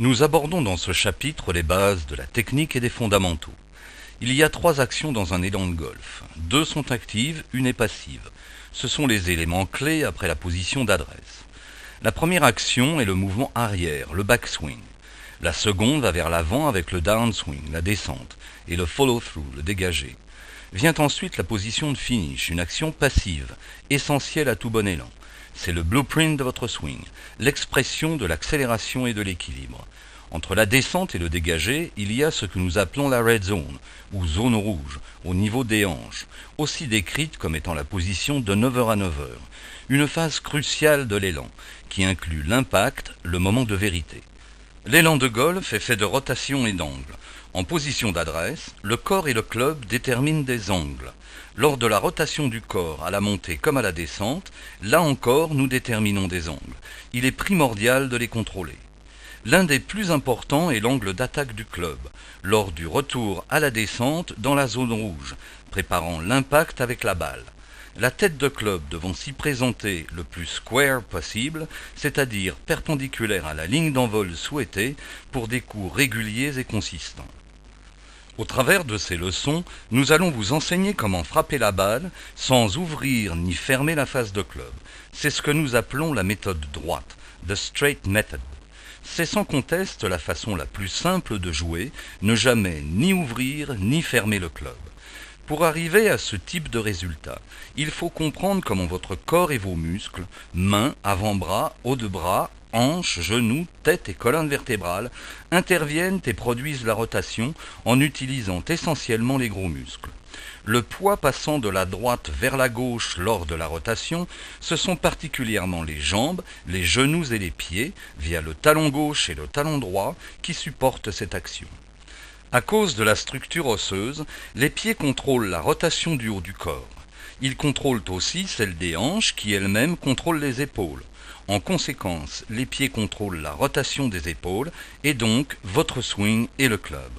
Nous abordons dans ce chapitre les bases de la technique et des fondamentaux. Il y a 3 actions dans un élan de golf. 2 sont actives, une est passive. Ce sont les éléments clés après la position d'adresse. La première action est le mouvement arrière, le backswing. La seconde va vers l'avant avec le downswing, la descente, et le follow-through, le dégagé. Vient ensuite la position de finish, une action passive, essentielle à tout bon élan. C'est le blueprint de votre swing, l'expression de l'accélération et de l'équilibre. Entre la descente et le dégagé, il y a ce que nous appelons la red zone, ou zone rouge, au niveau des hanches, aussi décrite comme étant la position de 9h à 9h, une phase cruciale de l'élan, qui inclut l'impact, le moment de vérité. L'élan de golf est fait de rotation et d'angles. En position d'adresse, le corps et le club déterminent des angles. Lors de la rotation du corps à la montée comme à la descente, là encore nous déterminons des angles. Il est primordial de les contrôler. L'un des plus importants est l'angle d'attaque du club, lors du retour à la descente dans la zone rouge, préparant l'impact avec la balle. La tête de club devant s'y présenter le plus square possible, c'est-à-dire perpendiculaire à la ligne d'envol souhaitée pour des coups réguliers et consistants. Au travers de ces leçons, nous allons vous enseigner comment frapper la balle sans ouvrir ni fermer la face de club. C'est ce que nous appelons la méthode droite, the straight method. C'est sans conteste la façon la plus simple de jouer, ne jamais ni ouvrir ni fermer le club. Pour arriver à ce type de résultat, il faut comprendre comment votre corps et vos muscles, mains, avant-bras, haut de bras, hanches, genoux, tête et colonne vertébrale, interviennent et produisent la rotation en utilisant essentiellement les gros muscles. Le poids passant de la droite vers la gauche lors de la rotation, ce sont particulièrement les jambes, les genoux et les pieds, via le talon gauche et le talon droit, qui supportent cette action. À cause de la structure osseuse, les pieds contrôlent la rotation du haut du corps. Ils contrôlent aussi celle des hanches qui elles-mêmes contrôlent les épaules. En conséquence, les pieds contrôlent la rotation des épaules et donc votre swing et le club.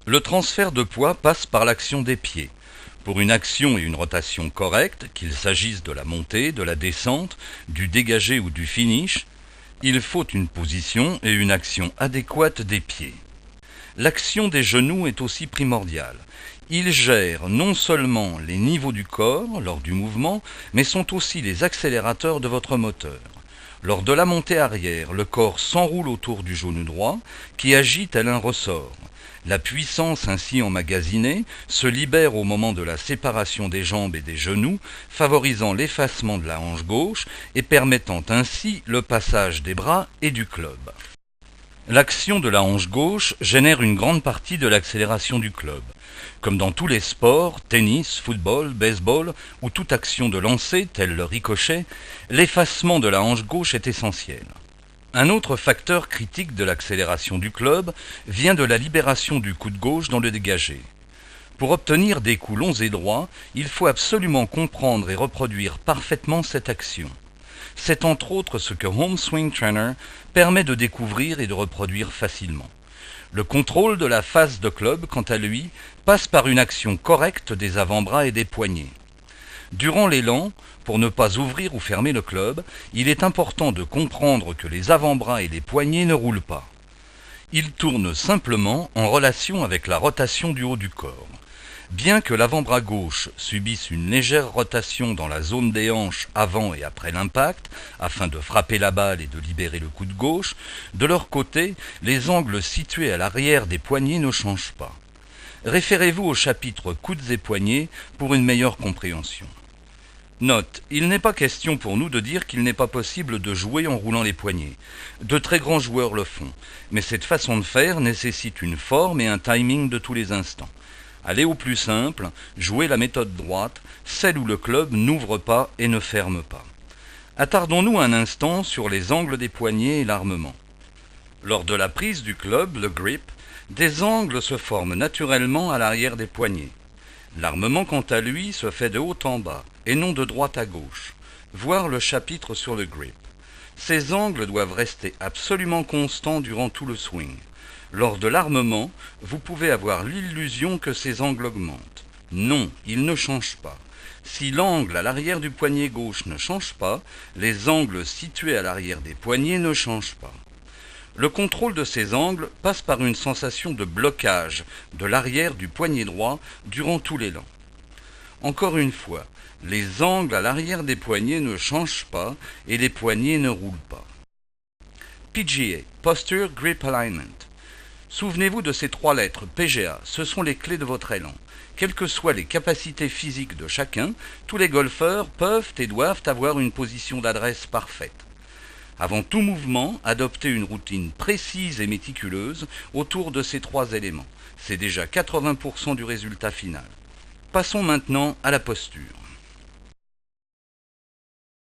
Le transfert de poids passe par l'action des pieds. Pour une action et une rotation correctes, qu'il s'agisse de la montée, de la descente, du dégagé ou du finish, il faut une position et une action adéquate des pieds. L'action des genoux est aussi primordiale. Ils gèrent non seulement les niveaux du corps lors du mouvement, mais sont aussi les accélérateurs de votre moteur. Lors de la montée arrière, le corps s'enroule autour du genou droit, qui agit tel un ressort. La puissance ainsi emmagasinée se libère au moment de la séparation des jambes et des genoux, favorisant l'effacement de la hanche gauche et permettant ainsi le passage des bras et du club. L'action de la hanche gauche génère une grande partie de l'accélération du club. Comme dans tous les sports, tennis, football, baseball ou toute action de lancer, telle le ricochet, l'effacement de la hanche gauche est essentiel. Un autre facteur critique de l'accélération du club vient de la libération du coude gauche dans le dégagé. Pour obtenir des coups longs et droits, il faut absolument comprendre et reproduire parfaitement cette action. C'est entre autres ce que Home Swing Trainer permet de découvrir et de reproduire facilement. Le contrôle de la face de club, quant à lui, passe par une action correcte des avant-bras et des poignets. Durant l'élan, pour ne pas ouvrir ou fermer le club, il est important de comprendre que les avant-bras et les poignets ne roulent pas. Ils tournent simplement en relation avec la rotation du haut du corps. Bien que l'avant-bras gauche subisse une légère rotation dans la zone des hanches avant et après l'impact, afin de frapper la balle et de libérer le coude gauche, de leur côté, les angles situés à l'arrière des poignets ne changent pas. Référez-vous au chapitre coudes et poignets pour une meilleure compréhension. Note, il n'est pas question pour nous de dire qu'il n'est pas possible de jouer en roulant les poignets. De très grands joueurs le font, mais cette façon de faire nécessite une forme et un timing de tous les instants. Allez au plus simple, jouez la méthode droite, celle où le club n'ouvre pas et ne ferme pas. Attardons-nous un instant sur les angles des poignets et l'armement. Lors de la prise du club, le grip, des angles se forment naturellement à l'arrière des poignets. L'armement, quant à lui, se fait de haut en bas, et non de droite à gauche. Voir le chapitre sur le grip. Ces angles doivent rester absolument constants durant tout le swing. Lors de l'armement, vous pouvez avoir l'illusion que ces angles augmentent. Non, ils ne changent pas. Si l'angle à l'arrière du poignet gauche ne change pas, les angles situés à l'arrière des poignets ne changent pas. Le contrôle de ces angles passe par une sensation de blocage de l'arrière du poignet droit durant tout l'élan. Encore une fois, les angles à l'arrière des poignets ne changent pas et les poignets ne roulent pas. PGA, Posture Grip Alignment. Souvenez-vous de ces 3 lettres, PGA, ce sont les clés de votre élan. Quelles que soient les capacités physiques de chacun, tous les golfeurs peuvent et doivent avoir une position d'adresse parfaite. Avant tout mouvement, adoptez une routine précise et méticuleuse autour de ces 3 éléments. C'est déjà 80% du résultat final. Passons maintenant à la posture.